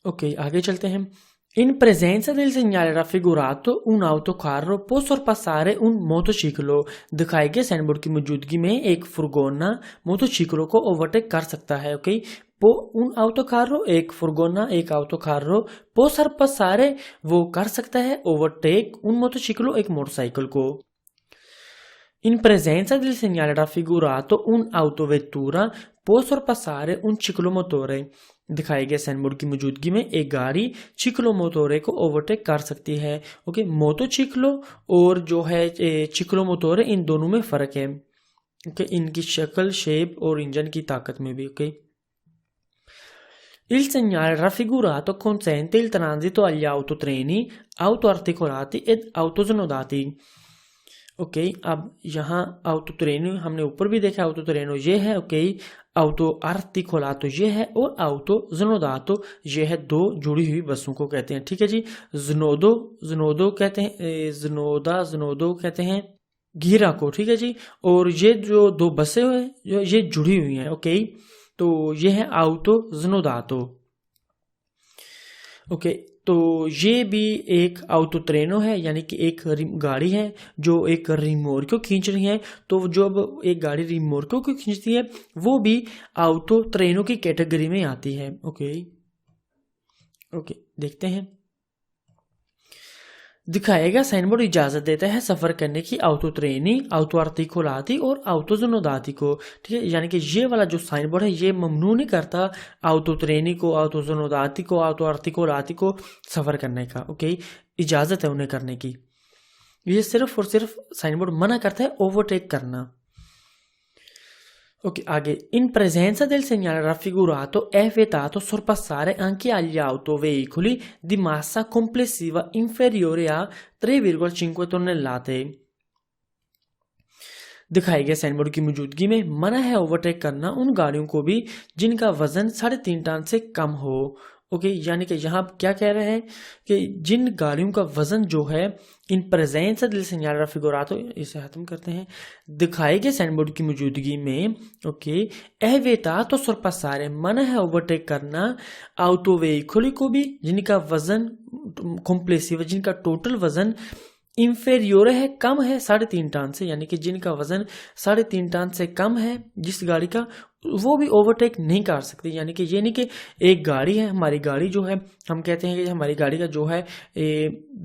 Ok, आगे चलते हैं। In presenza del segnale raffigurato, un autocarro può sorpassare un motociclo। दिखाए गए साइनबोर्ड की मौजूदगी में एक फुर्गोना मोटोचिक्लो को ओवरटेक कर सकता है। ओके, पो un autocarro एक फुर्गोना एक autocarro può sorpassare वो कर सकता है ओवरटेक un motociclo एक मोटरसाइकिल को। In presenza del segnale raffigurato, un'autovettura può sorpassare un ciclomotore। दिखाए गए साइनबोर्ड की मौजूदगी में एक गाड़ी चिक्लोमोटोरे को ओवरटेक कर सकती है। ओके, मोटोचिक्लो और जो है चिक्लोमोटोरे, इन दोनों में फर्क है। ओके, इनकी शक्ल, शेप और इंजन की ताकत में भी। Okay, il segnale raffigurato consente il transito agli autotreni, autoarticolati ed autosnodati। Okay, अब यहाँ ऑटो ट्रेनो हमने ऊपर भी देखा, ऑटो ट्रेनो ये है। ओके, ऑटो आर्टिकोलातो ये है और ऑटो ज़नोदातो ये है। दो जुड़ी हुई बसों को कहते हैं। ठीक है जी, ज़नोदो ज़नोदो कहते हैं, ज़नोदा ज़नोदो कहते हैं घीरा को। ठीक है जी, और ये जो दो बसें हैं जो ये जुड़ी हुई हैं। ओके, तो ये है ऑटो ज़नोदातो। ओके, तो ये भी एक ऑटो ट्रेनो है, यानी कि एक गाड़ी है जो एक रिमोर को खींच रही है। तो जब एक गाड़ी रिमोर को खींचती है वो भी ऑटो ट्रेनो की कैटेगरी में आती है। ओके ओके, देखते हैं। दिखाएगा साइनबोर्ड इजाजत देता है सफर करने की ऑटो ट्रेनी, ऑटो आर्टिकोलाती और ऑटो ज़नोदाती को। ठीक है, यानी कि ये वाला जो साइनबोर्ड है ये ममनू नहीं करता ऑटो ट्रेनी को, ऑटो ज़नोदाती को, ऑटो आर्टिकोलाती को सफर करने का। ओके, इजाजत है उन्हें करने की। ये सिर्फ और सिर्फ साइनबोर्ड मना करता है ओवरटेक करना। Ok, आगे। In presenza del segnale raffigurato è vietato sorpassare anche agli autoveicoli di massa complessiva inferiore a 3,5 tonnellate। दिखाए गए साइनबोर्ड की मौजूदगी में मना है ओवरटेक करना उन गाड़ियों को भी जिनका वजन 3.5 टन से कम हो। ओके, यानी कि यहाँ क्या कह रहे हैं कि जिन गाड़ियों का वजन जो है इन प्रेजेंस दिल सेgnale raffigurato, इसे खत्म करते हैं। दिखाए गए साइनबोर्ड की मौजूदगी में ओके एवेता तो sorpassare मना है ओवरटेक करना ऑटो वेहिकल को भी जिनका वजन कॉम्प्लेसिव, जिनका टोटल वजन इंफेरियोर है, कम है 3.5 टन से, यानी कि जिनका वजन 3.5 टन से कम है जिस गाड़ी का, वो भी ओवरटेक नहीं कर सकती। यानी कि ये नहीं कि एक गाड़ी है, हमारी गाड़ी जो है हम कहते हैं कि हमारी गाड़ी का जो है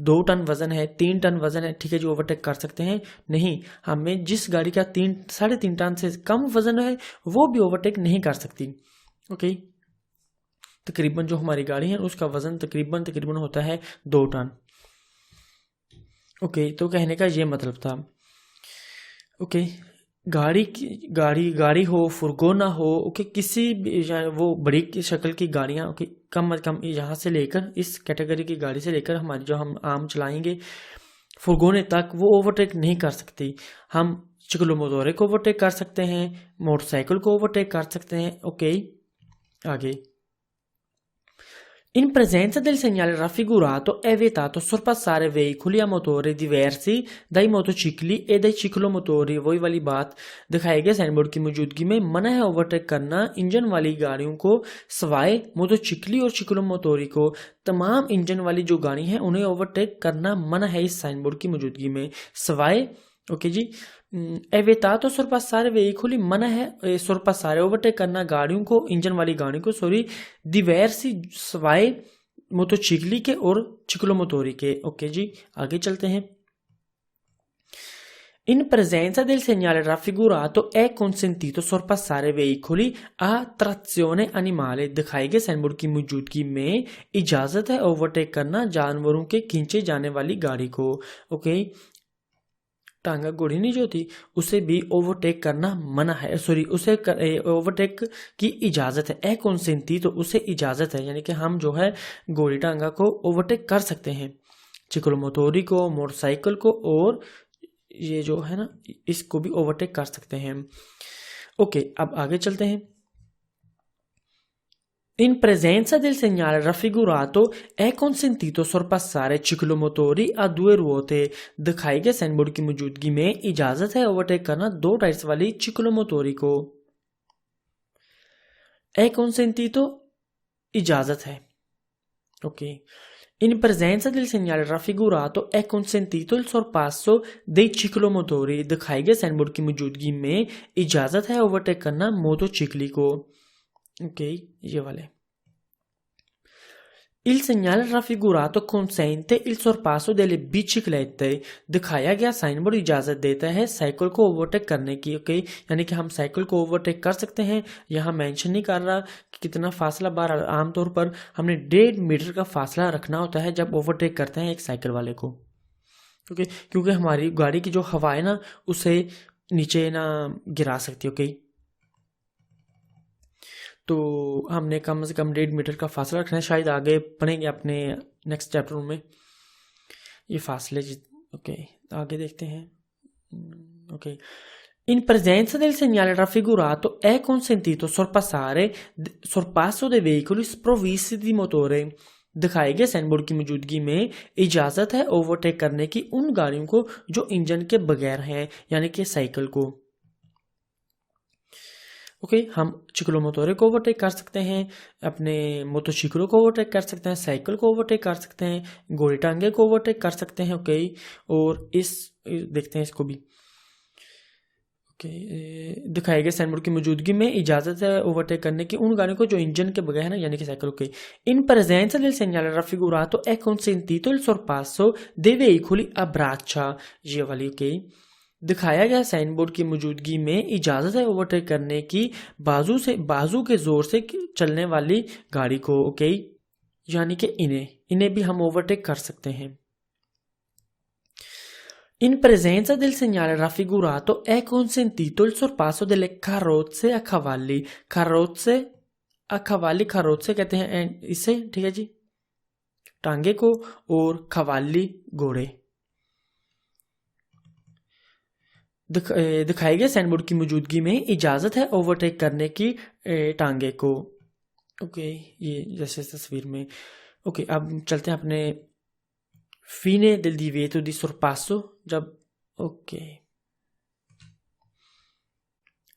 2 टन वजन है, 3 टन वजन है, ठीक है, जो ओवरटेक कर सकते हैं। नहीं, हमें जिस गाड़ी का 3.5 टन से कम वजन है वो भी ओवरटेक नहीं कर सकती। ओके, तकरीबन जो हमारी गाड़ी है उसका वजन तकरीबन होता है 2 टन। ओके, तो कहने का ये मतलब था। ओके, गाड़ी हो, फुर्गोना हो, ओके, किसी भी वो बड़ी शक्ल की गाड़ियाँ, ओके, कम अज कम यहाँ से लेकर इस कैटेगरी की गाड़ी से लेकर हमारी जो हम आम चलाएंगे फुर्गोने तक वो ओवरटेक नहीं कर सकती। हम चिक्लोमोटोरे को ओवरटेक कर सकते हैं, मोटरसाइकिल को ओवरटेक कर सकते हैं। ओके, आगे। In presenza del segnale raffigurato è vietato sorpassare veicoli a motore diversi dai motocicli e dai ciclomotori। वही वाली बात, दिखाए गए साइनबोर्ड की मौजूदगी में मना है ओवरटेक करना इंजन वाली गाड़ियों को सवाए मोटोचिकली और चिक्लोमोटोरी को। तमाम इंजन वाली जो गाड़ी हैं उन्हें ओवरटेक करना मना है इस साइनबोर्ड की मौजूदगी में, सवाए। ओके जी, एवेतातो sorpassare veicoli मना है sorpassare ओवरटेक करना गाड़ियों को, इंजन वाली गाड़ियों को, सॉरी, diversi सवाए मोटोचिकली के और चिक्लोमोटोरी के। ओके जी, आगे चलते हैं। In presenza del segnale raffigurato è consentito sorpassare veicoli a trazione animale। दिखाए गए साइनबोर्ड की मौजूदगी में इजाजत है ओवरटेक करना जानवरों के खींचे जाने वाली गाड़ी को। ओके, टांगा घोड़ी नहीं जो होती उसे भी ओवरटेक करना मना है, सॉरी, उसे ओवरटेक की इजाजत है। ए कंसेंटी, तो उसे इजाजत है, यानी कि हम जो है घोड़ी टांगा को ओवरटेक कर सकते हैं, चिक्लोमोटोरी को, मोटरसाइकिल को, और ये जो है ना इसको भी ओवरटेक कर सकते हैं। ओके, अब आगे चलते हैं। In presenza del segnale raffigurato è consentito sorpassare ciclomotori a 2 ruote। दिखाए गए साइनबोर्ड की मौजूदगी में इजाजत है ओवरटेक करना 2 टायर्स वाली चिक्लोमोटोरी को। è consentito इजाजत है, Ok. In presenza del segnale raffigurato è consentito il sorpasso dei ciclomotori. दिखाए गए साइनबोर्ड की मौजूदगी में इजाजत है ओवरटेक करना मोटोचिकली को। ओके, ये वाले। Il segnale raffigurato consente il sorpasso delle biciclette. दिखाया गया साइनबोर्ड इजाजत देता है साइकिल को ओवरटेक करने की। ओके, यानी कि हम साइकिल को ओवरटेक कर सकते हैं। यहाँ मेंशन नहीं कर रहा कि कितना फासला, बार आमतौर पर हमने 1.5 मीटर का फासला रखना होता है जब ओवरटेक करते हैं एक साइकिल वाले को। ओके, क्योंकि हमारी गाड़ी की जो हवा है ना उसे नीचे ना गिरा सकती है। ओके, तो हमने कम से कम 1.5 मीटर का फासला रखना है। शायद आगे पढ़ेंगे अपने नेक्स्ट चैप्टर में ये फासले। ओके, आगे देखते हैं। Okay, in presenza del segnale raffigurato è consentito sorpasso dei veicoli sprovvisti di motore. दिखाए गए साइनबोर्ड की मौजूदगी में इजाजत है ओवरटेक करने की उन गाड़ियों को जो इंजन के बगैर हैं, यानी कि साइकिल को। ओके, हम चिक्लोमोटोरे को ओवरटेक कर सकते हैं, अपने मोटोसिक्लों को ओवरटेक कर सकते हैं, साइकिल को ओवरटेक कर सकते हैं, घोड़े टांगे को ओवरटेक कर सकते हैं। ओके, और इस देखते हैं इसको भी। ओके, दिखाए गए साइनबोर्ड की मौजूदगी में इजाजत है ओवरटेक करने की उन गाड़ियों को जो इंजन के बगैर है, यानी कि cycle. Okay, in presenza del segnale raffigurato è consentito il sorpasso dei veicoli a braccia। ये वाली। ओके, दिखाया गया साइनबोर्ड की मौजूदगी में इजाजत है ओवरटेक करने की बाजू के जोर से चलने वाली गाड़ी को। ओके, यानी कि इन्हें भी हम ओवरटेक कर सकते हैं। In presenza del segnale raffigurato è consentito il sorpasso delle carrozze a cavalli। carrozze a cavalli, carrozze कहते हैं इसे, ठीक है जी, टांगे को, और cavalli घोड़े। दिखाए गए साइनबोर्ड की मौजूदगी में इजाजत है ओवरटेक करने की टांगे को। ओके, ये जैसे तस्वीर में। ओके, अब चलते हैं अपने fine del divieto di sorpasso जब। ओके,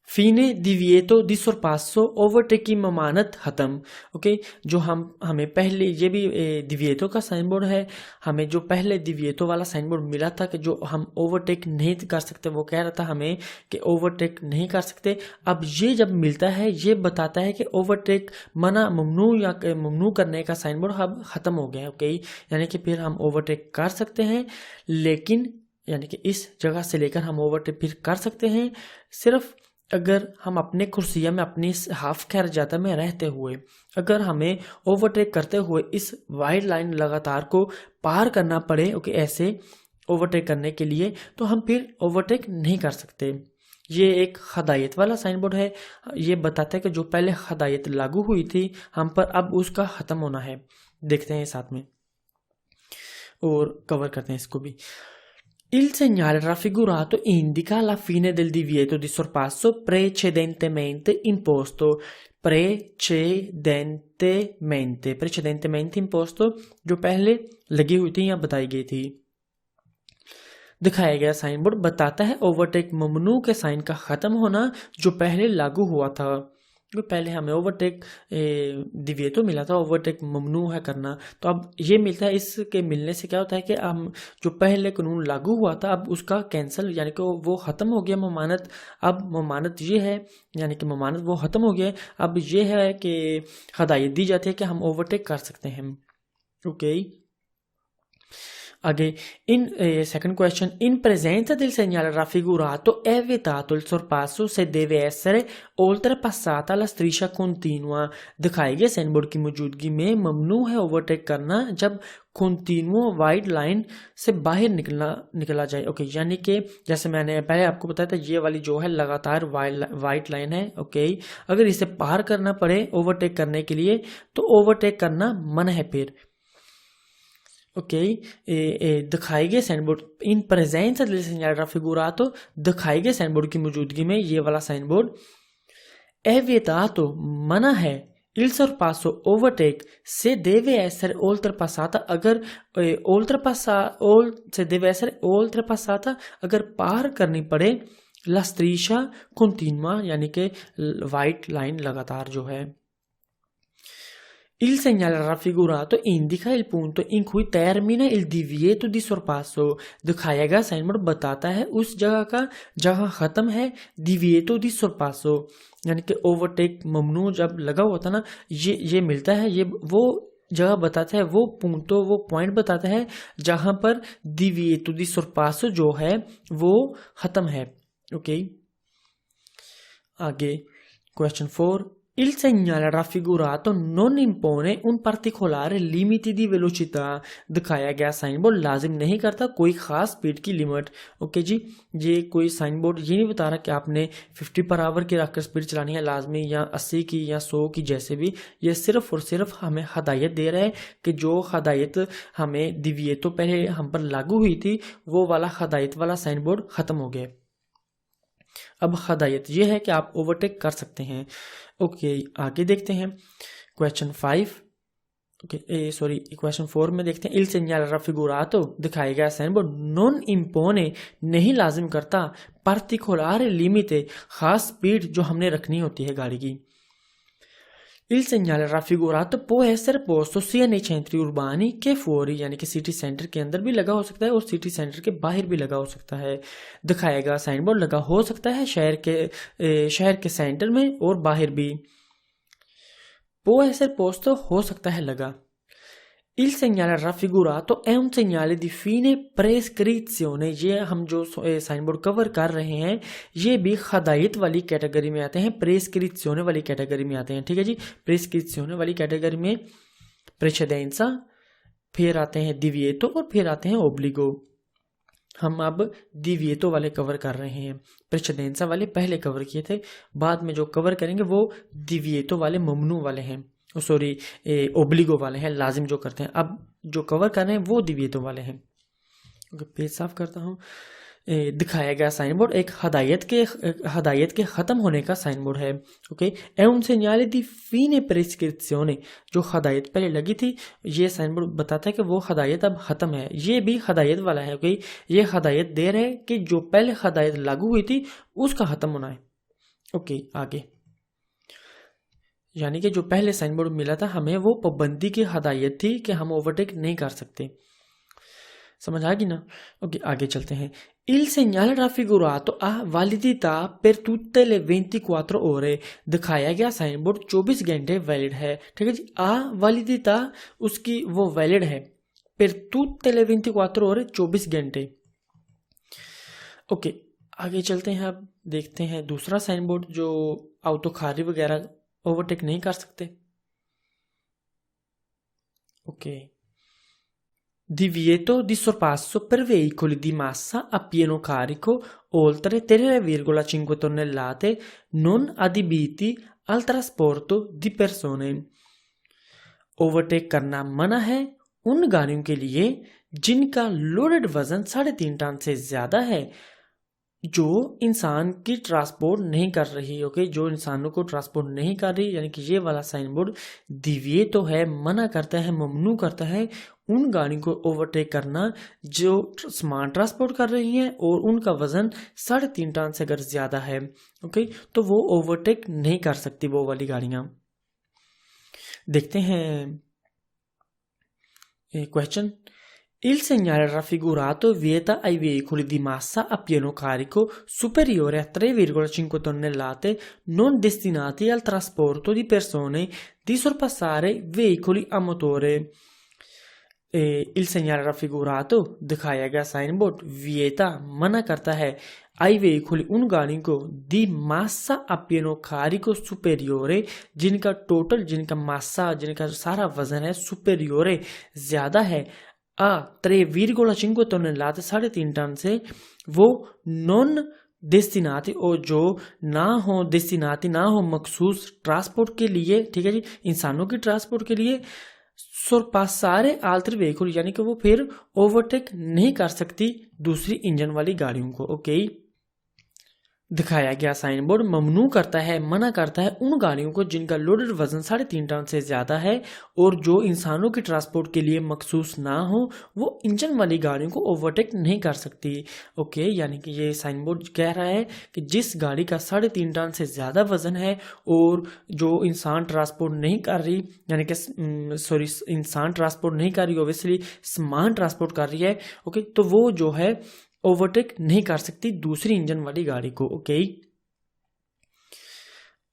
फीने divieto di sorpasso ओवरटेक की ममानत खत्म। ओके, जो हमें पहले, ये भी दिविएतो का साइन बोर्ड है। हमें जो पहले दिविएतो वाला साइन बोर्ड मिला था कि जो हम ओवरटेक नहीं कर सकते, वो कह रहा था हमें कि ओवरटेक नहीं कर सकते। अब ये जब मिलता है ये बताता है कि ओवरटेक मना, ममनू या ममनू करने का साइन बोर्ड अब खत्म हो गया। ओके, यानी कि फिर हम ओवरटेक कर सकते हैं, लेकिन यानी कि इस जगह से लेकर हम ओवरटेक फिर कर सकते हैं सिर्फ अगर हम अपने कुर्सिया में, अपनी हाफ खैरजादा में रहते हुए, अगर हमें ओवरटेक करते हुए इस वाइड लाइन लगातार को पार करना पड़े। ओके, ऐसे ओवरटेक करने के लिए तो हम फिर ओवरटेक नहीं कर सकते। ये एक हदायत वाला साइन बोर्ड है। ये बताता है कि जो पहले हदायत लागू हुई थी हम पर, अब उसका ख़त्म होना है। देखते हैं साथ में और कवर करते हैं इसको भी। Il segnale raffigurato indica la fine del divieto di sorpasso precedentemente imposto। precedentemente imposto, जो पहले लगी हुई थी या बताई गई थी। दिखाया गया साइन बोर्ड बताता है ओवरटेक ममनू के साइन का खत्म होना जो पहले लागू हुआ था। पहले हमें ओवरटेक दिविएतो मिला था, ओवरटेक ममनू है करना, तो अब ये मिलता है। इसके मिलने से क्या होता है कि हम जो पहले कानून लागू हुआ था अब उसका कैंसिल, यानी कि वो ख़त्म हो गया ममानत। अब ममानत ये है, यानी कि ममानत वो ख़त्म हो गया। अब ये है कि हदायत दी जाती है कि हम ओवरटेक कर सकते हैं। ओके, आगे in second question, in presenza del segnale raffigurato è vietato il sorpasso se deve essere oltrepassata la striscia continua। दिखाए गए साइन बोर्ड की मौजूदगी में ममनू है ओवरटेक करना जब कंटिन्यू वाइड लाइन से बाहर निकला जाए। ओके, यानी कि जैसे मैंने पहले आपको बताया था, ये वाली जो है लगातार वाइड लाइन है। ओके, अगर इसे पार करना पड़े ओवरटेक करने के लिए तो ओवरटेक करना मना है फिर। ओके, दिखाए गए साइन बोर्ड इन presenza del segnale raffigurato, दिखाए गए साइन बोर्ड की मौजूदगी में ये वाला साइन बोर्ड è vietato मना है il sorpasso overtake se deve essere oltrepassata, अगर se deve essere oltrepassata अगर पार करनी पड़े la striscia continua, यानी कि वाइट लाइन लगातार जो है। Il segnale raffigurato indica il punto in cui termina il divieto di sorpasso। दिखाया गया साइन बोर्ड बताता है उस जगह का जहां खत्म है divieto di sorpasso, यानी कि ओवरटेक ममनू जब लगा हुआ था ना, ये मिलता है, ये वो जगह बताता है, वो punto वो पॉइंट बताता है जहां पर divieto di sorpasso जो है वो खत्म है। ओके, आगे question 4। Il segnale raffigurato non impone un particolare limite di velocità। दिखाया गया साइन बोर्ड लाजिम नहीं करता कोई खास स्पीड की लिमिट। ओके जी, ये कोई साइन बोर्ड ये नहीं बता रहा कि आपने 50 पर आवर की रखकर स्पीड चलानी है लाजमी, या 80 की या 100 की, जैसे भी। ये सिर्फ और सिर्फ हमें हदायत दे रहा है कि जो हदायत हमें डिविएटो पहले हम पर लागू हुई थी वो वाला हदायत वाला साइन बोर्ड ख़त्म हो गया। अब हदायत यह है कि आप ओवरटेक कर सकते हैं। ओके, आगे देखते हैं क्वेश्चन 5। क्वेश्चन 4 में देखते हैं il segnale raffigurato दिखाया गया साइन बोर्ड non impone नहीं लाजिम करता particolare limite खास स्पीड जो हमने रखनी होती है गाड़ी की। Il segnale raffigurato può essere posto sia nei centri urbani che fuori, यानी कि सिटी सेंटर के अंदर भी लगा हो सकता है और सिटी सेंटर के बाहर भी लगा हो सकता है। दिखाया गया साइन बोर्ड लगा हो सकता है शहर के सेंटर में और बाहर भी। può essere posto हो सकता है लगा। Il segnale raffigurato è un segnale di fine prescrizione। ये हम जो साइन बोर्ड कवर कर रहे हैं ये भी हदायत वाली कैटेगरी में आते हैं, प्रेस्क्रिप्शियोने वाली कैटेगरी में आते हैं। ठीक है जी, प्रेस्क्रिप्शियोने वाली कैटेगरी में प्रेसिडेंसा, फिर आते हैं डिविएटो और फिर आते हैं ओब्लिगो। हम अब डिविएटो वाले कवर कर रहे हैं, प्रेसिडेंसा वाले पहले कवर किए थे, बाद में जो कवर करेंगे वो डिविएटो वाले ममनू वाले हैं, सॉरी ओब्लिगो वाले हैं, लाजिम जो करते हैं। अब जो कवर कर रहे हैं वो डिविएटो वाले हैं। पेज साफ करता हूँ। दिखाया गया साइन बोर्ड एक हदायत के खत्म होने का साइन बोर्ड है। Okay, è un segnale di fine prescrizione, जो हदायत पहले लगी थी ये साइन बोर्ड बताता है कि वो हदायत अब खत्म है। ये भी हदायत वाला है। ओके, ये हदायत दे रहे हैं कि जो पहले हदायत लागू हुई थी उसका खत्म होना है। ओके, आगे यानी कि जो पहले साइन बोर्ड मिला था हमें वो पाबंदी की हदायत थी कि हम ओवरटेक नहीं कर सकते। समझ आ गई ना? ओके, आगे चलते हैं। Il segnale raffigurato ha validità per tutte le 24 ore। दिखाया गया साइन बोर्ड 24 घंटे वैलिड है। ठीक है जी, आ वैलिडिटा उसकी वो वैलिड है, per tutte le 24 ore 24 घंटे। ओके, आगे चलते हैं। अब देखते हैं दूसरा साइन बोर्ड जो ऑटोखारी वगैरह ओवरटेक नहीं कर सकते। Okay, divieto di sorpasso per veicoli di massa a pieno carico oltre 3,5 tonnellate non adibiti al trasporto di persone। Overtake करना मना है उन गाड़ियों के लिए जिनका लोडेड वजन 3.5 टन से ज्यादा है, जो इंसान की ट्रांसपोर्ट नहीं कर रही। ओके, जो इंसानों को ट्रांसपोर्ट नहीं कर रही, यानी कि ये वाला साइन बोर्ड डिविएटो है, मना करता है, ममनू करता है उन गाड़ियों को ओवरटेक करना जो सामान ट्रांसपोर्ट कर रही हैं और उनका वजन 3.5 टन से अगर ज्यादा है। ओके, तो वो ओवरटेक नहीं कर सकती वो वाली गाड़ियां। देखते हैं question. Il segnale raffigurato vieta ai veicoli di massa a pieno carico superiore a 3,5 tonnellate non destinati al trasporto di persone di sorpassare veicoli a motore। il segnale raffigurato दिखाया गया साइन बोर्ड vieta मना करता है आई vehicle उन गाड़ियों को दी मासा a pieno carico superiore जिनका टोटल, जिनका मासा, जिनका सारा वजन है सुपेरियोरे ज्यादा है आ 3,5 tonnellate 3.5 टन से, वो नॉन डेस्टिनाती और जो ना हो डेस्टिनाती ना हो मखसूस ट्रांसपोर्ट के लिए। ठीक है जी, इंसानों की ट्रांसपोर्ट के लिए sorpassare altri veicoli, यानी कि वो फिर ओवरटेक नहीं कर सकती दूसरी इंजन वाली गाड़ियों को। ओके, दिखाया गया साइन बोर्ड ममनू करता है, मना करता है उन गाड़ियों को जिनका लोडेड वजन 3.5 टन से ज़्यादा है और जो इंसानों की ट्रांसपोर्ट के लिए मखसूस ना हो, वो इंजन वाली गाड़ियों को ओवरटेक नहीं कर सकती। ओके, यानी कि ये साइन बोर्ड कह रहा है कि जिस गाड़ी का 3.5 टन से ज़्यादा वजन है और जो इंसान ट्रांसपोर्ट नहीं कर रही, यानी कि सॉरी इंसान ट्रांसपोर्ट नहीं कर रही, ओबियसली सामान ट्रांसपोर्ट कर रही है, ओके, तो वो जो है ओवरटेक नहीं कर सकती दूसरी इंजन वाली गाड़ी को। ओके,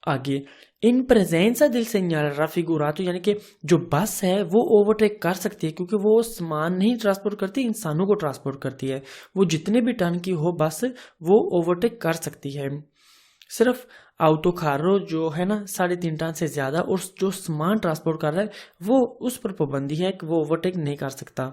आगे इन प्रेजेंसा दिल सेgnala raffigurato, यानी कि जो बस है वो ओवरटेक कर सकती है क्योंकि वो सामान नहीं ट्रांसपोर्ट करती, इंसानों को ट्रांसपोर्ट करती है। वो जितने भी टन की हो बस वो ओवरटेक कर सकती है। सिर्फ autocarro जो है ना 3.5 टन से ज्यादा और जो सामान ट्रांसपोर्ट कर रहा है वो उस पर पाबंदी है कि वो ओवरटेक नहीं कर सकता।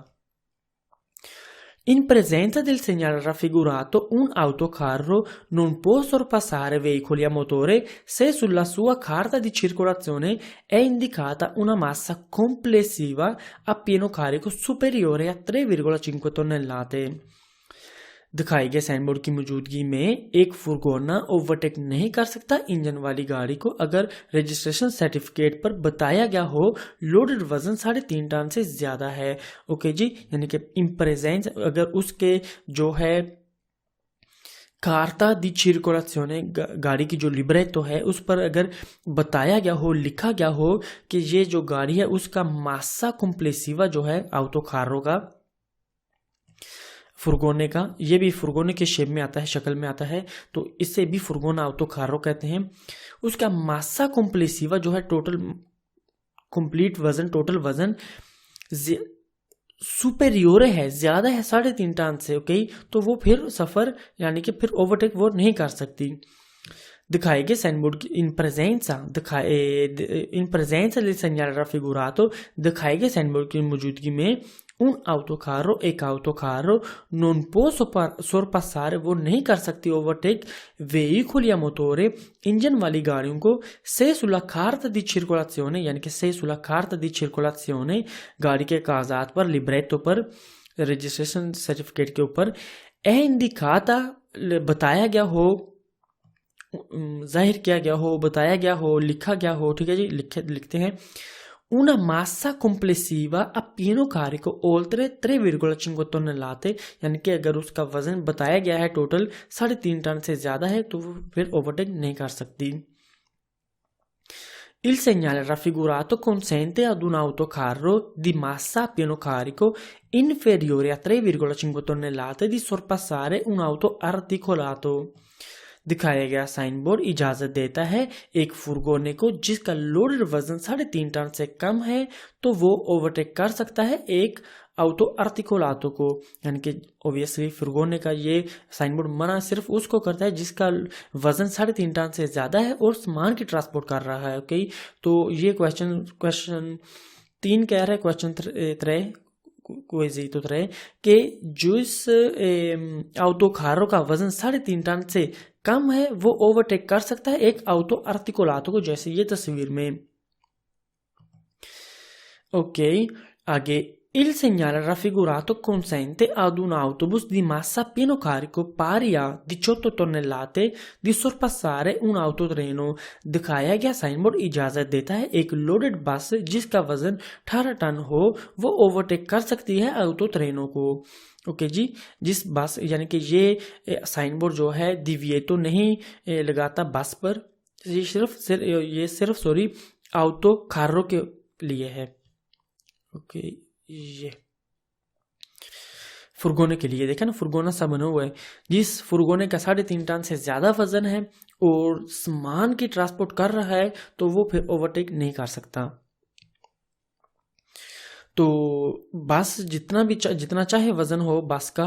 In presenza del segnale raffigurato, un autocarro non può sorpassare veicoli a motore se sulla sua carta di circolazione è indicata una massa complessiva a pieno carico superiore a 3,5 tonnellate। दिखाई गए साइन बोर्ड की मौजूदगी में एक फुरगोना overtake नहीं कर सकता engine वाली गाड़ी को अगर रजिस्ट्रेशन सर्टिफिकेट पर बताया गया हो लोडेड वजन 3.5 टन से ज्यादा है। ओके जी, यानी कि इन प्रेजेंस अगर उसके जो है कार्ता दी circolazione गाड़ी की जो लिब्रेटो है उस पर अगर बताया गया हो, लिखा गया हो कि ये जो गाड़ी है उसका मासा कॉम्प्लेसिवा जो है autocarro का, फुरगोने का, ये भी फुरगोने के शेप में आता है, शक्ल में आता है, तो इसे भी फुरगोना autocarro कहते हैं। उसका मासा कॉम्प्लेसिवा जो है टोटल कंप्लीट वजन, टोटल वजन सुपेरियोर है, ज्यादा है 3.5 टन से। ओके, तो वो फिर सफर यानी कि फिर ओवरटेक वो नहीं कर सकती। दिखाएंगे साइन बोर्ड की इन प्रेजेंसा del segnale raffigurato, दिखाएंगे साइन बोर्ड की मौजूदगी में un autocarro, एक autocarro non può sorpassare, वो नहीं कर सकती overtake veicoli a motore, engine वाली गाड़ियों को se sulla carta di circolazione, यानी कि se sulla carta di circolazione गाड़ी के कागजात पर, लिब्रेटो पर, रजिस्ट्रेशन सर्टिफिकेट के ऊपर è indicata बताया गया हो, जाहिर किया गया हो, बताया गया हो, लिखा गया हो। ठीक है जी, लिखते हैं una massa complessiva a pieno carico oltre 3,5 tonnellate, यानी कि अगर उसका वजन बताया गया है टोटल 3.5 टन से ज्यादा है तो वो फिर ओवरटेक नहीं कर सकती। Il segnale raffigurato consente ad un autocarro di massa a pieno carico inferiore a 3,5 tonnellate di sorpassare un auto articolato। दिखाया गया साइन बोर्ड इजाजत देता है एक फुरगोने को जिसका लोडेड वजन 3.5 टन से कम है तो वो ओवरटेक कर सकता है एक ऑटो आर्टिकुलातो को, यानी कि ऑब्वियसली फुरगोने का ये साइन बोर्ड मना सिर्फ उसको करता है जिसका वजन 3.5 टन से ज्यादा है और सामान की ट्रांसपोर्ट कर रहा है। ओके, तो ये क्वेश्चन 3 कह रहा है, क्वेश्चन 3 quesito 3 कि जिस autocarro का वजन 3.5 टन से कम है वो ओवरटेक कर सकता है एक ऑटो आर्टिकुलातो को, जैसे ये तस्वीर में। ओके, आगे il segnale raffigurato consente ad un autobus di massa a pieno carico pari a 18 tonnellate di sorpassare un autotreno। दिखाया गया साइन बोर्ड इजाजत देता है एक लोडेड बस जिसका वजन 18 टन हो वो ओवरटेक कर सकती है ऑटो ट्रेनों को। ओके जी, जिस बस यानी कि ये साइन बोर्ड जो है डिविएटो नहीं लगाता बस पर, ये सिर्फ सॉरी ऑटो कार्रो के लिए है। ओके, ये फुरगोने के लिए देखा ना, फुरगोना सा बना हुआ है, जिस फुरगोने का 3.5 टन से ज्यादा वजन है और सामान की ट्रांसपोर्ट कर रहा है तो वो फिर ओवरटेक नहीं कर सकता। तो बस जितना चाहे वजन हो बस का,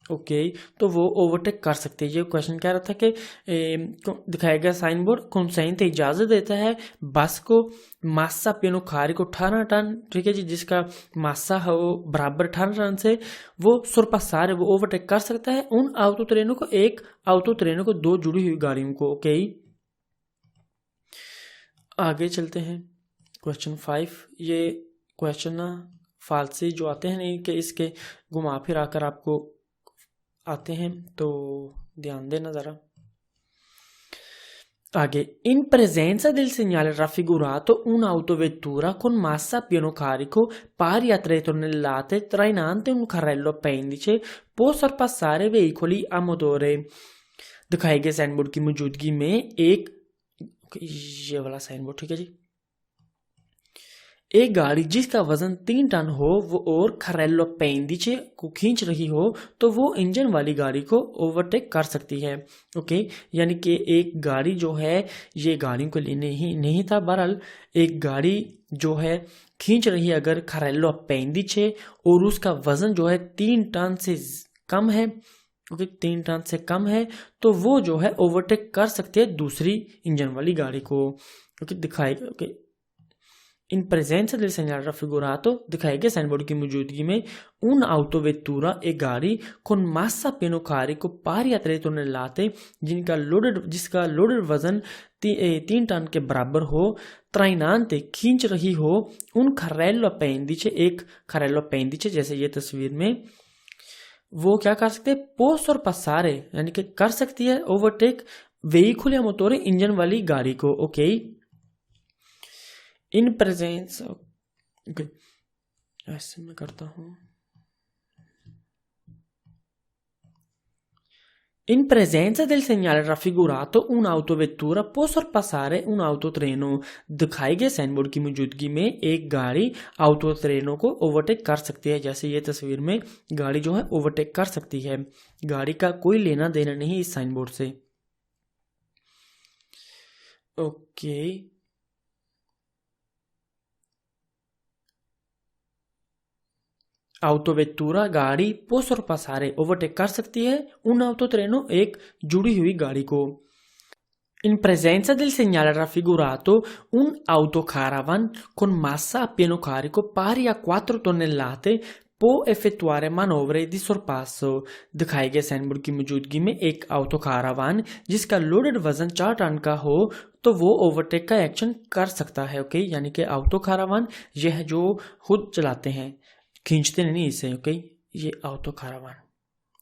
ओके, तो वो ओवरटेक कर सकते हैं। ये क्वेश्चन कह रहा था कि दिखाया गया साइन बोर्ड कंसेंट इजाजत देता है बस को मासा पिनो खारी को 18 टन, ठीक है जी, जिसका मासा है वो बराबर 18 टन से वो सुरपासार वो ओवरटेक कर सकता है उन ऑटो ट्रेनों को, एक ऑटो ट्रेनों को, 2 जुड़ी हुई गाड़ियों को। ओके, आगे चलते हैं क्वेश्चन 5। ये क्वेश्चन ना फालसी जो आते हैं नहीं कि इसके घुमा फिरा कर आपको आते हैं, तो ध्यान देना ज़रा। Ache, in presenza del segnale raffigurato, un'autovettura con massa a pieno carico pari a 3 tonnellate trainante un carrello appendice può sorpassare veicoli a मोटोरे। दिखाए गए साइन बोर्ड की मौजूदगी में एक ये वाला साइन बोर्ड, ठीक है जी, एक गाड़ी जिसका वजन 3 टन हो वो और खरेलो पेंडिचे को खींच रही हो तो वो इंजन वाली गाड़ी को ओवरटेक कर सकती है। ओके, यानी कि एक गाड़ी जो है ये गाड़ियों के लिए नहीं था, बहरहाल एक गाड़ी जो है खींच रही है अगर खरेलो पेंडिचे और उसका वजन जो है 3 टन से कम है, ओके 3 टन से कम है, तो वो जो है ओवरटेक कर सकती है दूसरी इंजन वाली गाड़ी को। ओके, दिखाएगा okay in presenza del segnale raffigurato दिखाए गए साइन बोर्ड की मौजूदगी में un autovettura e गाड़ी con massa a pieno carico pari a 3 tonnellate जिसका लोडेड वजन 3 टन के बराबर हो trainante खींच रही हो un carrello appendice एक carrello appendice जैसे ये तस्वीर में, वो क्या कर सकते हैं पोस्ट और पसारे यानी कि कर सकती है ओवरटेक वेहिकल या मोटोरे इंजन वाली गाड़ी को। ओके, इन प्रेजेंस ओके ऐसे मैं करता हूं। In presenza del segnale raffigurato un'autovettura può sorpassare un autotreno। दिखाए गए साइन बोर्ड की मौजूदगी में एक गाड़ी ऑटोट्रेनो को ओवरटेक कर सकती है। जैसे ये तस्वीर में गाड़ी जो है ओवरटेक कर सकती है, गाड़ी का कोई लेना देना नहीं इस साइन बोर्ड से। ओके, autovettura गाड़ी può sorpassare ओवरटेक कर सकती है un autotreno एक जुड़ी हुई गाड़ी को। In presenza del segnale raffigurato un autocaravan con massa a pieno carico pari a 4 tonnellate può effettuare manovre di sorpasso। दिखाए गए साइन बोर्ड की मौजूदगी में एक autocaravan जिसका लोडेड वजन 4 टन का हो तो वो ओवरटेक का एक्शन कर सकता है। ओके, यानी कि autocaravan यह जो खुद चलाते हैं, खींचते नहीं इसे। ओके, ये autocaravan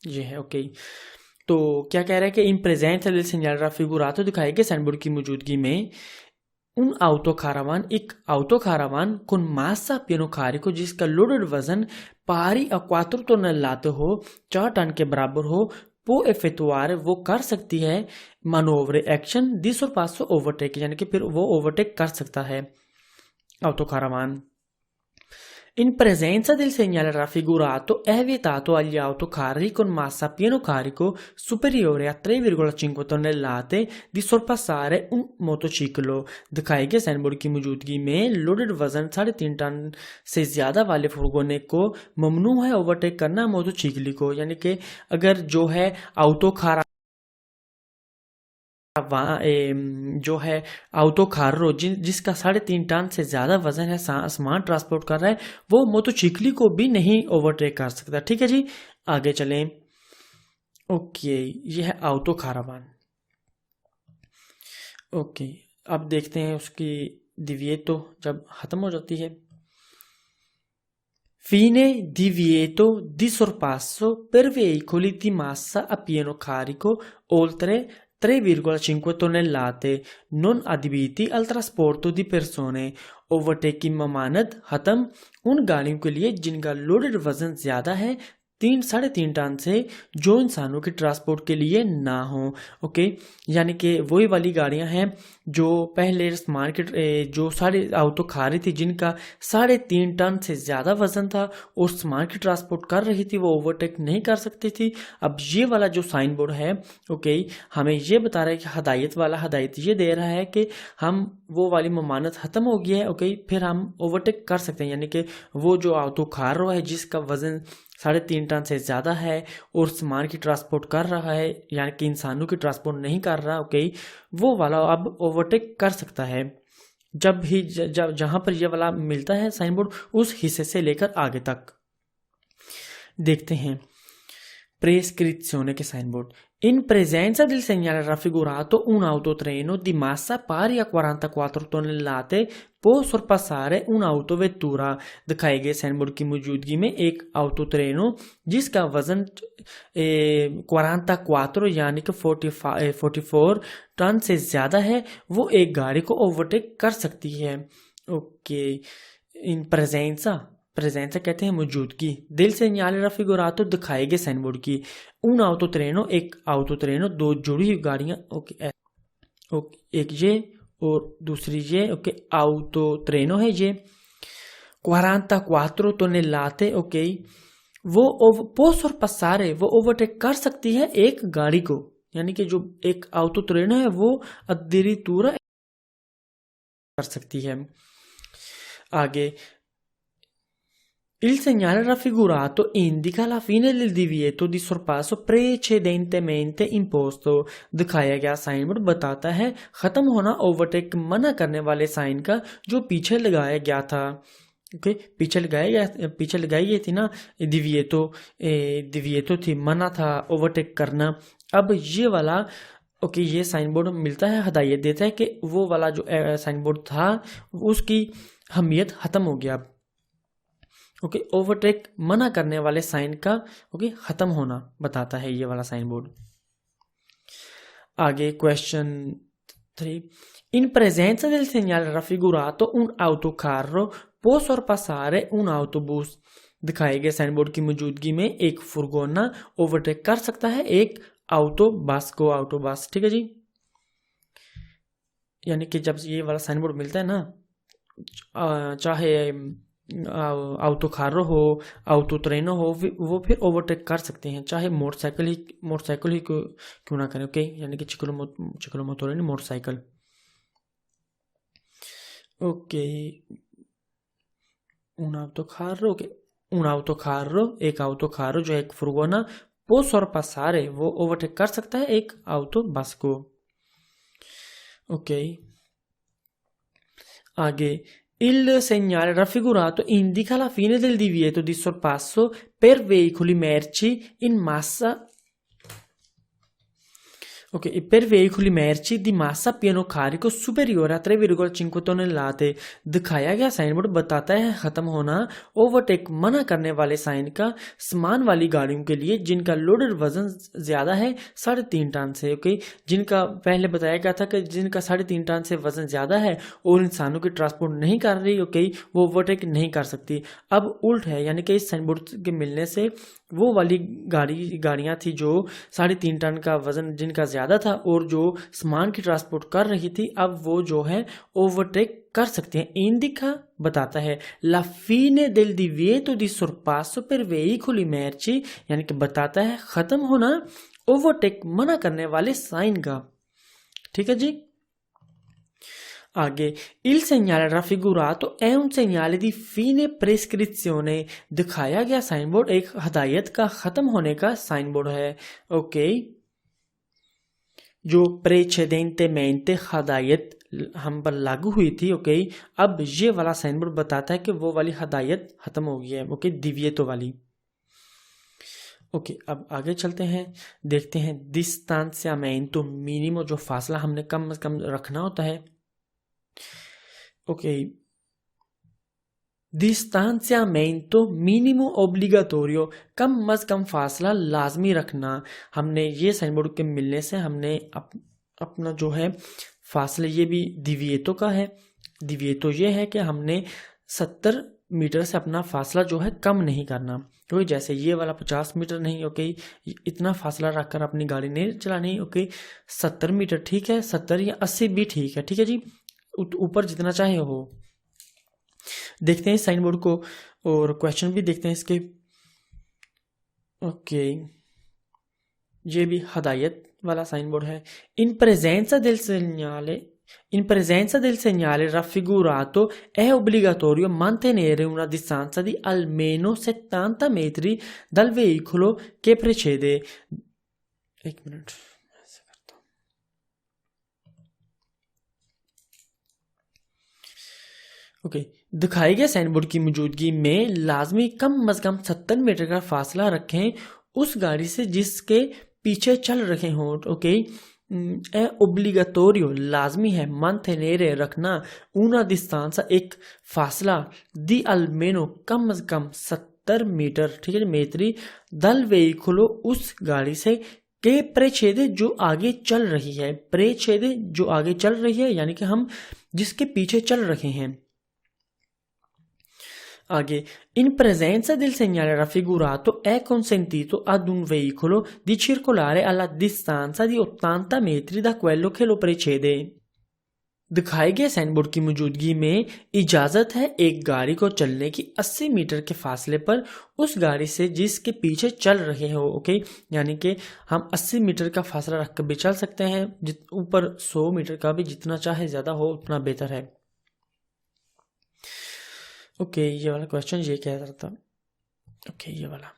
ये है। ओके, तो क्या कह रहा है कि इन presenza del segnale raffigurato दिखाए गए साइन बोर्ड की मौजूदगी में un autocaravan एक autocaravan con massa a pieno carico जिसका लोडेड वजन pari a 4 tonnellate हो 4 टन के बराबर हो può effettuare वो कर सकती है मानोवरे एक्शन di sorpasso ओवरटेक, यानी कि फिर वो ओवरटेक कर सकता है autocaravan। In presenza del segnale raffigurato è vietato agli autocarri con massa a pieno carico superiore a 3,5 tonnellate di sorpassare un motociclo। दिखाए गए साइन बोर्ड की मौजूदगी में लोडेड वजन 3.5 टन से ज्यादा वाले फुर्गोने को ममनू है ओवरटेक करना मोटोचिकली को। यानी कि अगर जो है autocar जो है autocarro जिसका 3.5 टन से ज्यादा वजन है, सामान ट्रांसपोर्ट कर रहा है, वो मोटोचिकली को भी नहीं ओवरटेक कर सकता। ठीक है जी, आगे चलें। ओके, ये है autocaravan। ओके, अब देखते हैं उसकी divieto जब खत्म हो जाती है। Fine divieto di sorpasso per veicoli di massa a pieno carico oltre 3,5 tonnellate non adibiti al trasporto di persone। Overtake की ममानत खत्म उन गाड़ियों के लिए जिनका लोडेड वजन ज्यादा है 3.5 टन से जो इंसानों के ट्रांसपोर्ट के लिए ना हो। ओके, यानी कि वही वाली गाड़ियां हैं जो पहले मार्केट जो सारे ऑटो खा रही थी जिनका 3.5 टन से ज्यादा वजन था और सामान की ट्रांसपोर्ट कर रही थी, वो ओवरटेक नहीं कर सकती थी। अब ये वाला जो साइन बोर्ड है ओके हमें ये बता रहा है कि हदायत ये दे रहा है कि हम वो वाली ममानत खत्म हो गई है। ओके, फिर हम ओवरटेक कर सकते हैं, यानी कि वो जो ऑटो खा रहा है जिसका वजन 3.5 टन से ज्यादा है और सामान की ट्रांसपोर्ट कर रहा है, यानी कि इंसानों की ट्रांसपोर्ट नहीं कर रहा, ओके, वो वाला अब ओवरटेक कर सकता है जब भी जहां पर ये वाला मिलता है साइन बोर्ड उस हिस्से से लेकर आगे तक। देखते हैं प्रेस्क्रिप्शने के sign board. In presenza del segnale raffigurato, un autotreno di massa pari a 44 tonnellate può sorpassare un'autovettura। दिखाए गए साइनबोर्ड की मौजूदगी में एक autotreno जिसका वजन 44 यानी कि 44 टन से ज्यादा है, वो एक गाड़ी को ओवरटेक कर सकती है। ओके, इन प्रेजेंसा कहते हैं मौजूदगी, दिल सेgnale raffigurato दिखाए गए साइनबोर्ड की, un autotreno एक autotreno, दो जुड़ी हुई गाड़ियां। ओके, एक ये और दूसरी ये। ओके, autotreno है ये। 44 tonnellate। ओके, वो può sorpassare, वो ओवरटेक कर सकती है एक गाड़ी को, यानी कि जो एक autotreno है वो addirittura कर सकती है। आगे, il segnale raffigurato indica la fine del divieto di sorpasso precedentemente imposto। दिखाया गया साइन बोर्ड बताता है खत्म होना ओवरटेक मना करने वाले साइन का जो पीछे लगाया गया था। ओके, पीछे लगाई गई थी ना दिविएतो थी, मना था ओवरटेक करना। अब ये वाला ओके, ये साइन बोर्ड मिलता है, हदायत देता है कि वो वाला जो साइन बोर्ड था उसकी अहमियत खत्म हो गया। ओके, ओवरटेक मना करने वाले साइन का खत्म होना बताता है ये वाला साइन बोर्ड। आगे क्वेश्चन 3, इन presenza del segnale raffigurato un autocarro può sorpassare un autobus। दिखाए गए साइन बोर्ड की मौजूदगी में एक फुरगोना ओवरटेक कर सकता है एक ऑटोबस को। ठीक है जी, यानी कि जब ये वाला साइन बोर्ड मिलता है ना, चाहे ऑटोकारो हो, ऑटोट्रेनो हो, वो फिर ओवरटेक कर सकते हैं, चाहे मोटरसाइकिल ही क्यों ना करें। ओके, यानी कि चिक्लोमोटोर नहीं, मोटरसाइकिल। ओके, un autocarro एक autocarro जो एक फुरगोना può sorpassare, वो ओवरटेक कर सकता है एक ऑटोबस को। ओके, आगे, il segnale raffigurato indica la fine del divieto di sorpasso per veicoli merci in massa per veicoli merci di massa pieno carico superiore a 3,5 tonnellate। दिखाया गया साइन बोर्ड बताता है खत्म होना ओवरटेक मना करने वाले साइन का सामान वाली गाड़ियों के लिए जिनका लोडेड वजन ज्यादा है 3.5 टन से। ओके, जिनका पहले बताया गया था कि जिनका 3.5 टन से वजन ज्यादा है और इंसानों की ट्रांसपोर्ट नहीं कर रही, ओके, वो ओवरटेक नहीं कर सकती। अब उल्ट है, यानी कि इस साइन बोर्ड के मिलने से वो वाली गाड़ियां थी जो 3.5 टन का वजन जिनका ज्यादा था और जो सामान की ट्रांसपोर्ट कर रही थी, अब वो जो है ओवरटेक कर सकते हैं। इंडिका बताता है la fine del divieto di sorpasso per veicoli merci, यानी कि बताता है खत्म होना ओवरटेक मना करने वाले साइन का। ठीक है जी, आगे, il segnale raffigurato è un segnale di fine prescrizione। दिखाया गया साइन बोर्ड एक हदायत का खत्म होने का साइन बोर्ड है। ओके, जो प्रेचेडेंटेमेंटे हदायत हम पर लागू हुई थी। ओके, अब ये वाला साइन बोर्ड बताता है कि वो वाली हदायत खत्म हो गई है। ओके, दिविएतो वाली। ओके, अब आगे चलते हैं, देखते हैं distanziamento minimo, जो फासला हमने कम से कम रखना होता है। ओके, distanziamento minimo obbligatorio, कम से कम फासला लाजमी रखना। हमने ये साइन बोर्ड के मिलने से हमने अपना जो है फासले, ये भी दिविएतो का है। दिविएतो ये है कि हमने 70 मीटर से अपना फासला जो है कम नहीं करना। तो जैसे ये वाला 50 मीटर नहीं, ओके, इतना फासला रखकर अपनी गाड़ी नहीं चलानी। ओके, 70 मीटर ठीक है, 70 या 80 भी ठीक है। ठीक है जी, ऊपर जितना चाहे हो। देखते हैं साइन बोर्ड को और क्वेश्चन भी देखते हैं इसके। ओके, ये भी हदायत वाला साइन बोर्ड है। in presenza del segnale raffigurato è obbligatorio mantenere una distanza di almeno 70 metri dal veicolo che precede। एक मिनट ऐसे करता हूं। ओके, दिखाए गए साइन बोर्ड की मौजूदगी में लाजमी कम से कम 70 मीटर का फासला रखें उस गाड़ी से जिसके पीछे चल रहे हों, ओके, è obbligatorio, लाजमी है, mantenere रखना, una distanza एक फासला, di almeno कम अज कम 70 मीटर, ठीक है, मेत्री, dal veicolo उस गाड़ी से, के प्रेछेदे जो आगे चल रही है, प्रेछेदे जो आगे चल रही है यानी कि हम जिसके पीछे चल रहे हैं। आगे, in presenza del segnale raffigurato è consentito ad un veicolo di circolare alla distanza di 80 metri da quello che lo precede। दिखाए गए साइन बोर्ड की मौजूदगी में इजाजत है एक गाड़ी को चलने की 80 मीटर के फासले पर उस गाड़ी से जिसके पीछे चल रहे हो, ओके, यानी कि हम 80 मीटर का फासला रखकर भी चल सकते हैं, ऊपर 100 मीटर का भी, जितना चाहे ज्यादा हो उतना बेहतर है। ओके, ये वाला क्वेश्चन ये कह रहा था, ओके, ये वाला,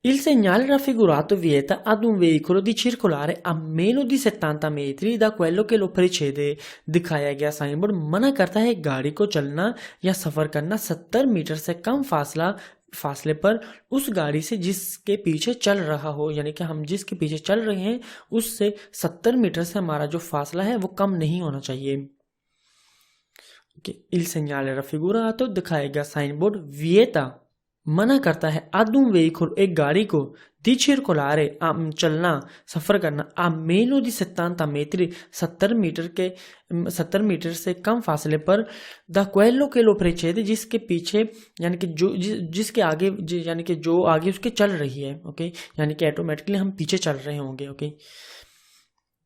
il segnale raffigurato vieta ad un veicolo di circolare a meno di 70 metri da quello che lo precede। दिखाया गया साइन बोर्ड मना करता है गाड़ी को चलना या सफर करना 70 मीटर से कम फासले पर उस गाड़ी से जिसके पीछे चल रहा हो, यानी कि हम जिसके पीछे चल रहे हैं उससे 70 मीटर से हमारा जो फासला है वो कम नहीं होना चाहिए। il segnale raffigurato, दिखाया गया साइन बोर्ड, vieta मना करता है, ad un veicolo एक गाड़ी को, di circolare चलना, सफर करना, a meno di 70 metri 70 metre से कम फासले पर, da quello che lo precede जिसके पीछे, यानी कि जो जिसके आगे, यानी कि जो आगे उसके चल रही है, ओके, यानी कि ऑटोमेटिकली हम पीछे चल रहे होंगे, ओके।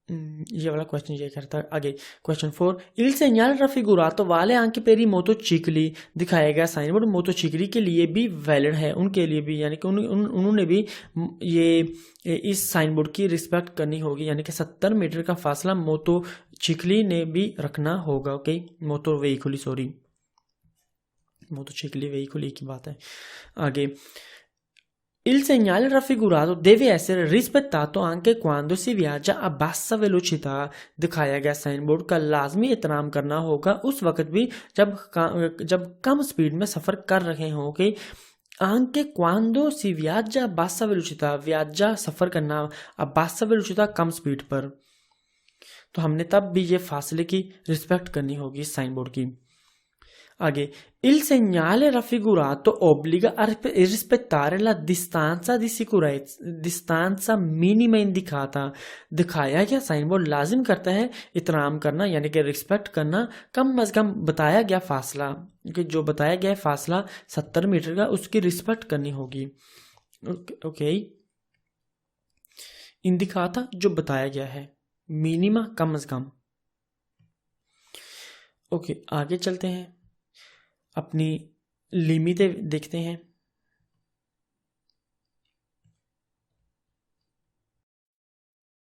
ये वाला क्वेश्चन ये करता है। आगे question 4, il segnale raffigurato vale anche per i motocicli, दिखाया गया साइन बोर्ड मोटोचिकली के लिए भी वैलिड है, उनके लिए भी, यानी कि उन्होंने भी ये इस साइन बोर्ड की रिस्पेक्ट करनी होगी, यानी कि 70 मीटर का फासला मोटोचिकली ने भी रखना होगा, ओके, मोटो वेहिकली, सॉरी, मोटोचिकली वेहिकली की बात है। आगे, il segnale raffigurato deve essere rispettato anche quando si viaggia a bassa velocità, दिखाया गया साइन बोर्ड का लाजमी एहतराम करना होगा उस वक्त भी जब कम स्पीड में सफर कर रहे हों, कि anche quando si viaggia a bassa velocità, viaggia सफर करना, a bassa velocità come speed पर, तो हमने तब भी ये फासले की रिस्पेक्ट करनी होगी साइन बोर्ड की। आगे, il segnale raffigurato obbliga a rispettare la distanza di sicurezza, distanza minima indicata, दिखाया गया साइन बोर्ड लाजिम करता है इतराम करना, यानी कि रिस्पेक्ट करना कम अज कम बताया गया फासला, कि जो बताया गया फासला 70 मीटर का, उसकी रिस्पेक्ट करनी होगी, ओके, इंदिकाता जो बताया गया है, मिनिमा कम अज कम। ओके, आगे चलते हैं, अपनी लिमिटें देखते हैं।